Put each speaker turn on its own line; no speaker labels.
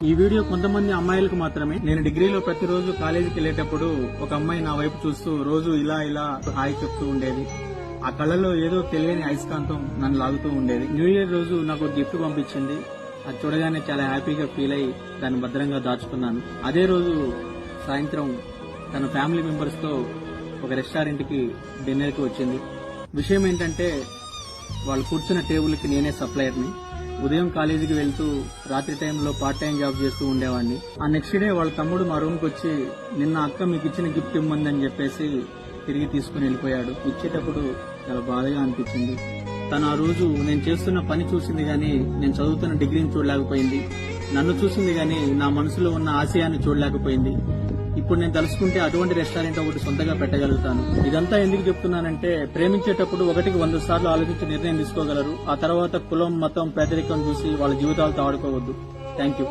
ఈ వీడియో కొంతమంది అమ్మాయిలకు మాత్రమే. నేను డిగ్రీలో ప్రతిరోజు కాలేజీకి వెళ్లేటప్పుడు ఒక అమ్మాయి నా వైపు చూస్తూ రోజు ఇలా హాయ్ చెప్తూ ఉండేది. ఆ కళ్ళలో ఏదో తెలియని అయస్కాంతం నన్ను లాగుతూ ఉండేది. న్యూ ఇయర్ రోజు నాకు గిఫ్ట్ పంపించింది. అది చూడగానే చాలా హ్యాపీగా ఫీల్ అయ్యి దాన్ని భద్రంగా దాచుకున్నాను. అదే రోజు సాయంత్రం తన ఫ్యామిలీ మెంబర్స్ తో ఒక రెస్టారెంట్ కి డిన్నర్ కి వచ్చింది. విషయం ఏంటంటే వాళ్ళు కూర్చున్న టేబుల్ కి నేనే సప్లయర్ని. ఉదయం కాలేజీకి వెళ్తూ రాత్రి టైంలో పార్ట్ టైం జాబ్ చేస్తూ ఉండేవాడిని. ఆ నెక్స్ట్ డే వాళ్ళ తమ్ముడు మా రూమ్ కి వచ్చి నిన్న అక్క మీకు ఇచ్చిన గిఫ్ట్ ఇమ్మందని చెప్పేసి తిరిగి తీసుకుని వెళ్ళిపోయాడు. ఇచ్చేటప్పుడు చాలా బాధగా అనిపించింది. తను ఆ రోజు నేను చేస్తున్న పని చూసింది గానీ నేను చదువుతున్న డిగ్రీని చూడలేకపోయింది. నన్ను చూసింది గానీ నా మనసులో ఉన్న ఆశయాన్ని చూడలేకపోయింది. ఇప్పుడు నేను తలుసుకుంటే అటువంటి రెస్టారెంట్ ఒకటి సొంతంగా పెట్టగలుగుతాను. ఇదంతా ఎందుకు చెప్తున్నానంటే ప్రేమించేటప్పుడు 1కి 100 సార్లు ఆలోచించి నిర్ణయం తీసుకోగలరు. ఆ తర్వాత కులం, మతం, పేదరికం చూసి వాళ్ళ జీవితాలతో ఆడుకోవద్దు. Thank you.